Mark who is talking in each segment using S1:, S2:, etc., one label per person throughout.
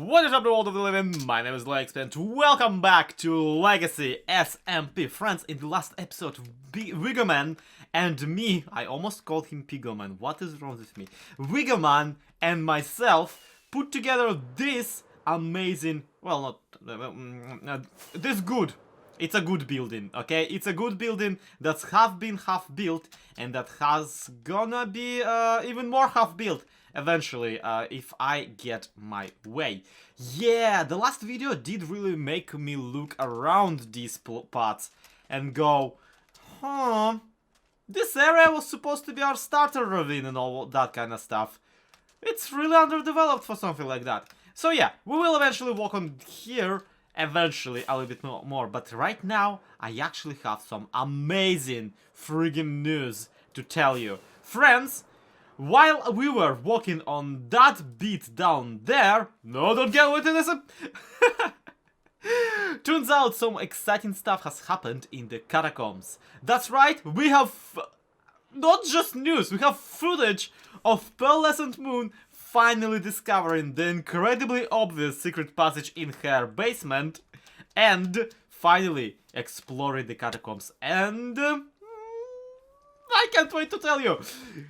S1: What is up to all of the living? My name is Lex and welcome back to Legacy SMP. Friends, in the last episode, Wiggerman and me, I almost called him Piggoman, what is wrong with me? Wiggerman and myself put together this amazing, well not, this good. It's a good building, okay? It's a good building that's half been half built and that has gonna be even more half built eventually, if I get my way. Yeah, the last video did really make me look around these parts and go, this area was supposed to be our starter ravine and all that kind of stuff. It's really underdeveloped for something like that. So yeah, we will eventually walk on here, eventually a little bit more, but right now I actually have some amazing friggin' news to tell you. Friends, while we were walking on that bit down there, no, don't get with this. Turns out some exciting stuff has happened in the catacombs. That's right, we have not just news, we have footage of Pearlescent Moon finally discovering the incredibly obvious secret passage in her basement and finally exploring the catacombs and I can't wait to tell you,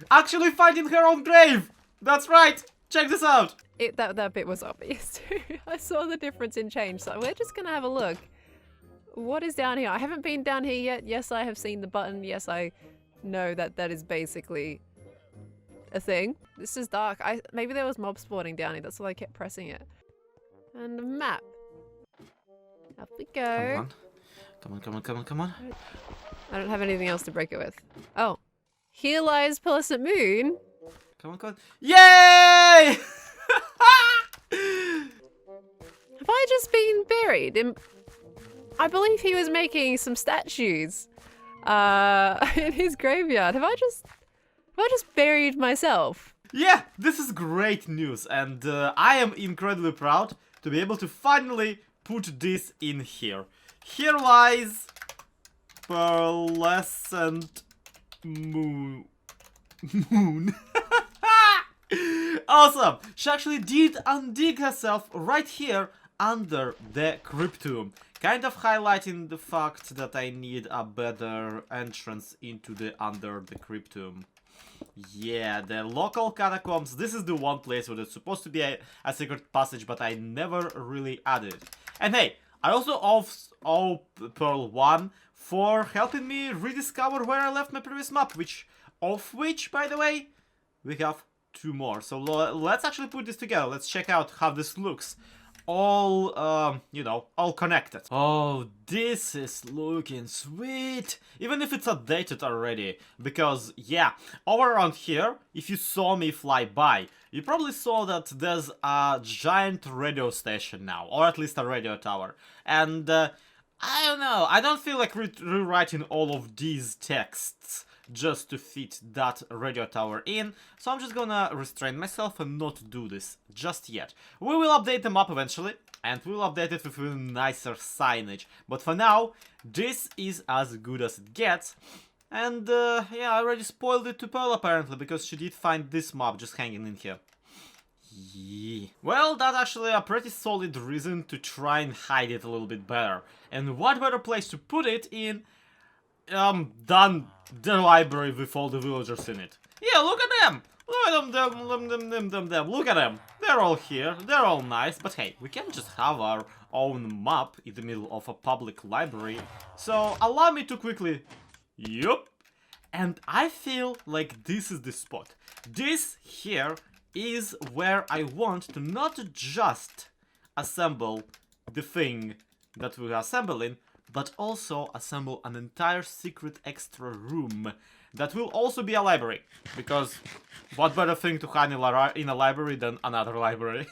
S1: actually finding her own grave. That's right, check this out.
S2: That bit was obvious too. I saw the difference in change, so we're just gonna have a look. What is down here? I haven't been down here yet. Yes, I have seen the button. Yes, I know that is basically a thing. This is dark. Maybe there was mob spawning down here. That's why I kept pressing it. And a map. Up we go.
S1: Come on.
S2: I don't have anything else to break it with. Oh. Here lies Pearlescent Moon.
S1: Come on. Yay!
S2: Have I just been buried? I believe he was making some statues in his graveyard. Have I just buried myself?
S1: Yeah, this is great news, and I am incredibly proud to be able to finally put this in here. Here lies Pearlescent Moon. Awesome! She actually did undig herself right here under the cryptum. Kind of highlighting the fact that I need a better entrance into the under the cryptum. Yeah, the local catacombs, this is the one place where there's supposed to be a secret passage, but I never really added it. And hey, I also owe Pearl 1 for helping me rediscover where I left my previous map, of which, by the way, we have 2 more. So let's actually put this together. Let's check out how this looks. All, you know, all connected. Oh, this is looking sweet. Even if it's outdated already. Because, yeah, over around here, if you saw me fly by, you probably saw that there's a giant radio station now. Or at least a radio tower. And, I don't know. I don't feel like rewriting all of these texts just to fit that radio tower in, so I'm just gonna restrain myself and not do this just yet. We will update the map eventually, and we'll update it with nicer signage, but for now, this is as good as it gets, and yeah, I already spoiled it to Pearl apparently, because she did find this map just hanging in here. Yeah. Well, that's actually a pretty solid reason to try and hide it a little bit better, and what better place to put it in than the library with all the villagers in it. Yeah, look at them! Look at them, look at them! They're all here, they're all nice, but hey, we can't just have our own map in the middle of a public library, so allow me to quickly... Yup! And I feel like this is the spot. This here is where I want to not just assemble the thing that we're assembling, but also assemble an entire secret extra room that will also be a library. Because what better thing to hide in a library than another library?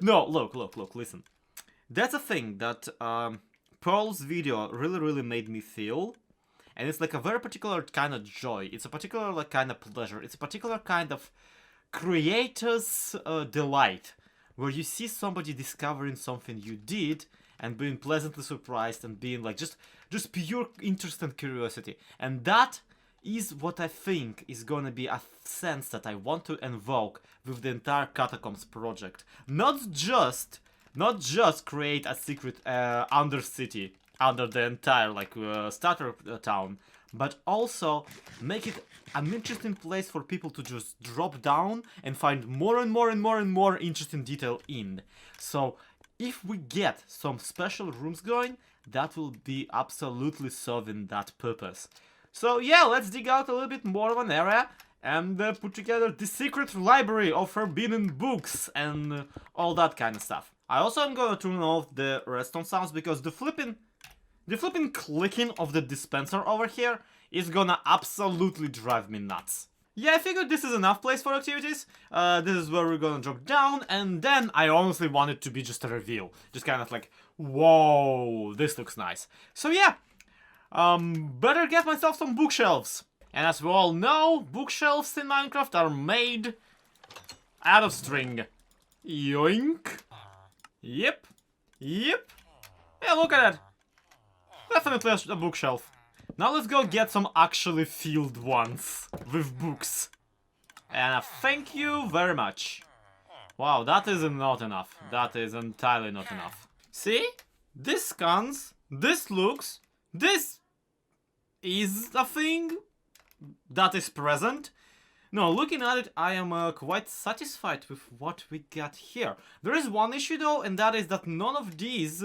S1: No, look, listen. That's a thing that Pearl's video really made me feel. And it's like a very particular kind of joy. It's a particular like, kind of pleasure. It's a particular kind of creator's delight. Where you see somebody discovering something you did and being pleasantly surprised and being like just pure interest and curiosity. And that is what I think is gonna be a sense that I want to invoke with the entire Catacombs project. Not just create a secret undercity under the entire starter town, but also make it an interesting place for people to just drop down and find more and more and more and more interesting detail in. So if we get some special rooms going, that will be absolutely serving that purpose. So yeah, let's dig out a little bit more of an area and put together the secret library of forbidden books and all that kind of stuff. I also am gonna turn off the redstone sounds because the flipping clicking of the dispenser over here is gonna absolutely drive me nuts. Yeah, I figured this is enough place for activities. This is where we're gonna drop down, and then I honestly want it to be just a reveal. Just kind of like, whoa, this looks nice. So yeah, better get myself some bookshelves. And as we all know, bookshelves in Minecraft are made out of string. Yoink. Yep. Yep. Yeah, look at that. Definitely a bookshelf. Now let's go get some actually filled ones with books. And thank you very much. Wow, that is not enough. That is entirely not enough. See? This scans, this looks, this is a thing that is present. No, looking at it, I am quite satisfied with what we got here. There is one issue though, and that is that none of these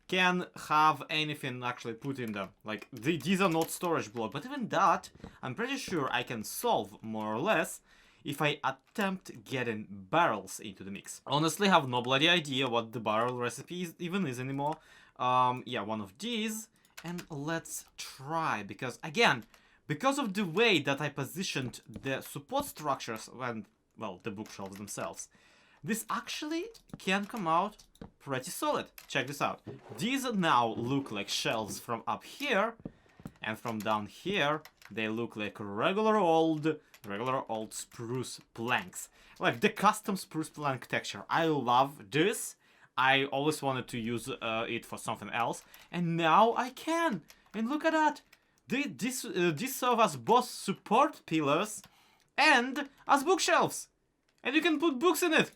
S1: can have anything actually put in them. Like, these are not storage blocks, but even that, I'm pretty sure I can solve, more or less, if I attempt getting barrels into the mix. Honestly, I have no bloody idea what the barrel recipe even is anymore. Yeah, one of these, and let's try, because, again, because of the way that I positioned the support structures and, well, the bookshelves themselves, this actually can come out pretty solid. Check this out. These now look like shelves from up here, and from down here they look like regular old spruce planks. Like the custom spruce plank texture. I love this. I always wanted to use it for something else, and now I can. And look at that. This serve as both support pillars and as bookshelves, and you can put books in it.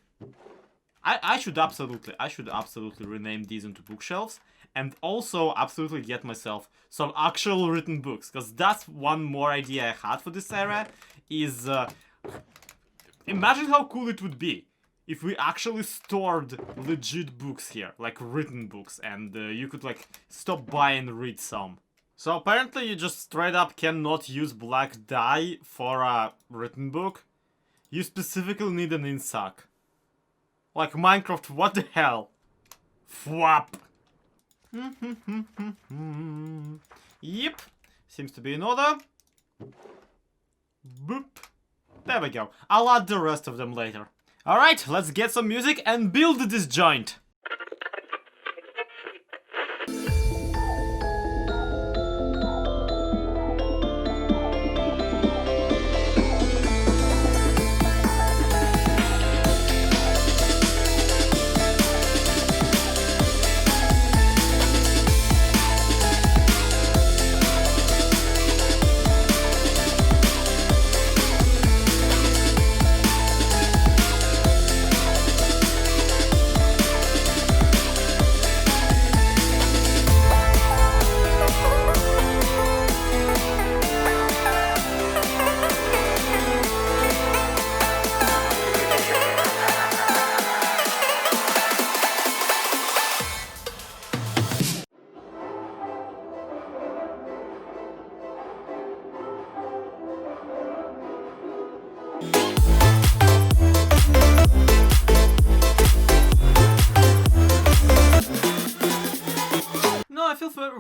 S1: I should absolutely rename these into bookshelves, and also absolutely get myself some actual written books, because that's one more idea I had for this area, is imagine how cool it would be if we actually stored legit books here, like written books, and you could like stop by and read some. So apparently you just straight up cannot use black dye for a written book. You specifically need an ink sac. Like Minecraft, what the hell? Fwap! Yep. Seems to be in order. Boop. There we go. I'll add the rest of them later. Alright, let's get some music and build this joint.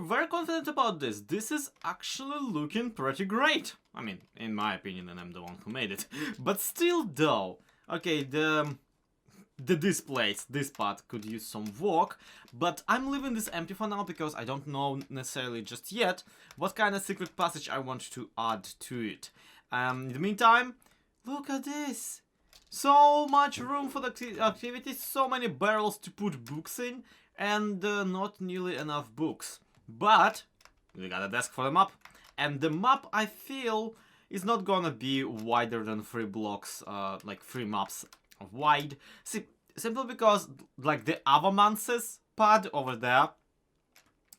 S1: Very confident about this. This is actually looking pretty great. I mean, in my opinion, and I'm the one who made it. But still though, okay, the displays, this part could use some work, but I'm leaving this empty for now because I don't know necessarily just yet what kind of secret passage I want to add to it. In the meantime, look at this. So much room for the activities, so many barrels to put books in, and not nearly enough books. But we got a desk for them up, And the map, I feel, is not gonna be wider than 3 blocks, like 3 maps wide. See, simply because, like, the Avamances pad over there,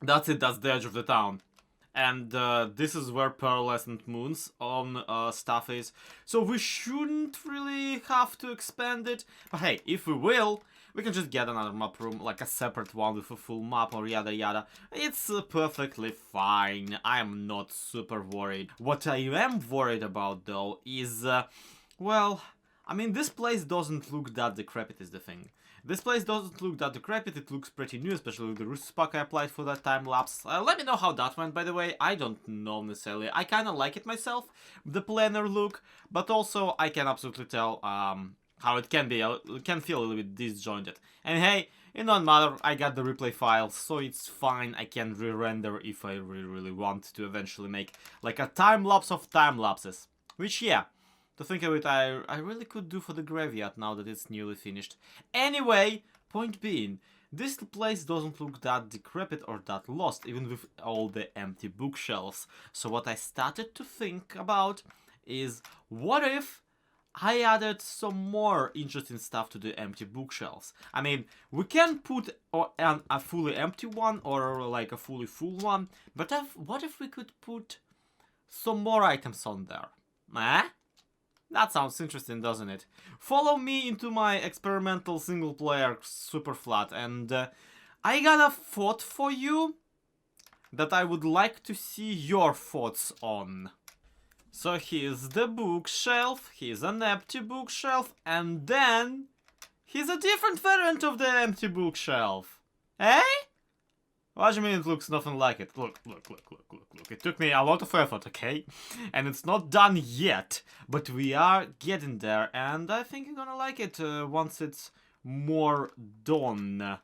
S1: that's it, that's the edge of the town. And this is where Pearlescent Moons on stuff is. So we shouldn't really have to expand it. But hey, if we will, we can just get another map room, like a separate one with a full map or yada yada. It's perfectly fine. I am not super worried. What I am worried about though is, well, I mean, this place doesn't look that decrepit is the thing. This place doesn't look that decrepit, it looks pretty new, especially with the roost spark I applied for that time-lapse. Let me know how that went, by the way. I don't know necessarily. I kinda like it myself, the planar look, but also I can absolutely tell how it can be. It can feel a little bit disjointed. And hey, it don't matter, I got the replay files, so it's fine. I can re-render if I really want to eventually make like a time-lapse of time-lapses. Which, yeah, to think of it, I really could do for the graveyard now that it's newly finished. Anyway, point being, this place doesn't look that decrepit or that lost, even with all the empty bookshelves. So what I started to think about is, what if I added some more interesting stuff to the empty bookshelves? I mean, we can put a fully empty one or like a fully full one, but what if we could put some more items on there? Eh? That sounds interesting, doesn't it? Follow me into my experimental single-player super flat, and I got a thought for you that I would like to see your thoughts on. So here's the bookshelf, here's an empty bookshelf, and then here's a different variant of the empty bookshelf. Eh? What do you mean it looks nothing like it? Look. It took me a lot of effort, okay? And it's not done yet, but we are getting there, and I think you're gonna like it once it's more done.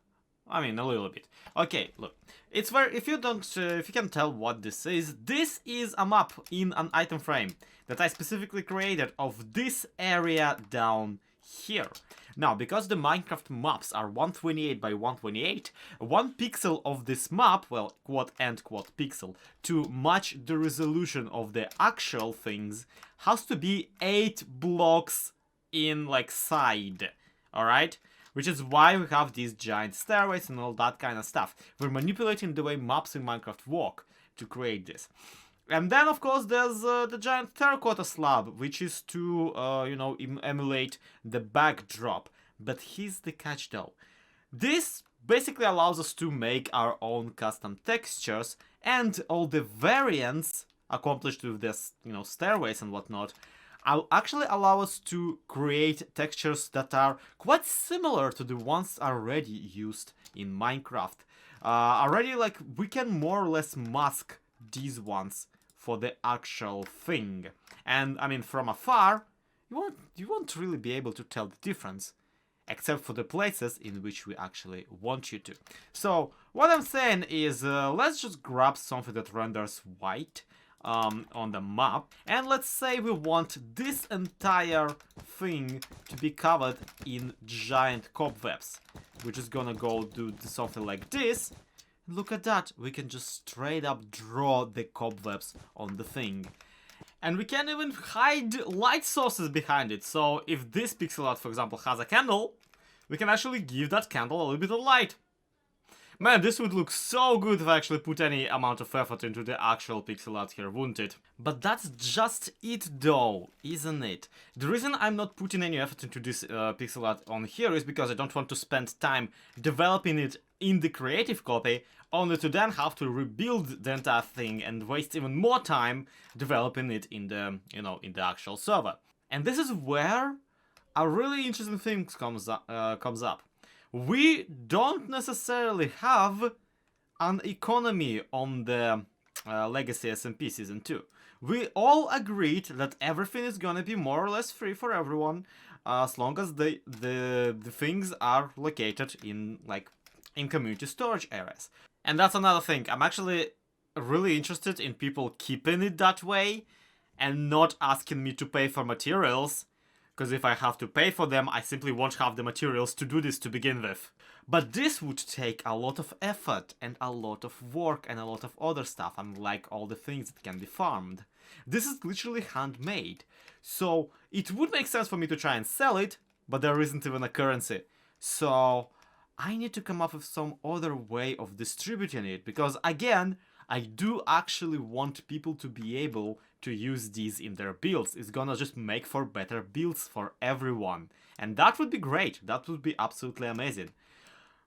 S1: I mean, a little bit. Okay, look. It's very, if you can tell what this is a map in an item frame that I specifically created of this area down here. Now, because the Minecraft maps are 128 by 128, 1 pixel of this map, well, quad and quad pixel, to match the resolution of the actual things, has to be 8 blocks in, like, side, alright? Which is why we have these giant stairways and all that kind of stuff. We're manipulating the way maps in Minecraft work to create this. And then, of course, there's the giant terracotta slab, which is to, you know, emulate the backdrop. But here's the catch, though. This basically allows us to make our own custom textures, and all the variants accomplished with this, you know, stairways and whatnot, actually allow us to create textures that are quite similar to the ones already used in Minecraft. Already, like, we can more or less mask these ones for the actual thing. And I mean, from afar, you won't really be able to tell the difference, except for the places in which we actually want you to. So what I'm saying is, let's just grab something that renders white on the map, and let's say we want this entire thing to be covered in giant cobwebs. We're just gonna go do something like this. Look at that, we can just straight up draw the cobwebs on the thing. And we can even hide light sources behind it, so if this pixel art, for example, has a candle, we can actually give that candle a little bit of light. Man, this would look so good if I actually put any amount of effort into the actual pixel art here, wouldn't it? But that's just it though, isn't it? The reason I'm not putting any effort into this pixel art on here is because I don't want to spend time developing it in the creative copy, only to then have to rebuild the entire thing and waste even more time developing it in the, you know, in the actual server. And this is where a really interesting thing comes up. We don't necessarily have an economy on the Legacy SMP Season 2. We all agreed that everything is gonna be more or less free for everyone, as long as the things are located in, like, in community storage areas. And that's another thing. I'm actually really interested in people keeping it that way and not asking me to pay for materials. because if I have to pay for them, I simply won't have the materials to do this to begin with. But this would take a lot of effort and a lot of work and a lot of other stuff, unlike all the things that can be farmed. This is literally handmade, so it would make sense for me to try and sell it, but there isn't even a currency. So I need to come up with some other way of distributing it, because again, I do actually want people to be able to use these in their builds. It's gonna just make for better builds for everyone. And that would be great. That would be absolutely amazing.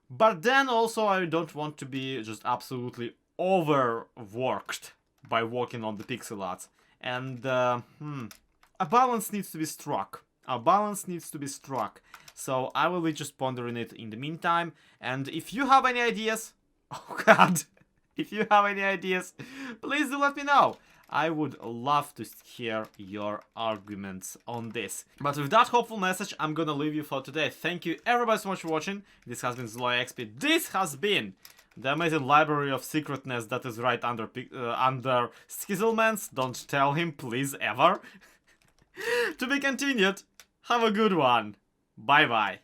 S1: But then also I don't want to be just absolutely overworked by working on the pixel art. And a balance needs to be struck. A balance needs to be struck. So I will be just pondering it in the meantime. And if you have any ideas, oh god, if you have any ideas, please do let me know. I would love to hear your arguments on this. But with that hopeful message, I'm gonna leave you for today. Thank you everybody so much for watching. This has been ZloyXP. This has been the amazing library of secretness that is right under Skizzlemans. Don't tell him, please, ever. To be continued. Have a good one. Bye bye.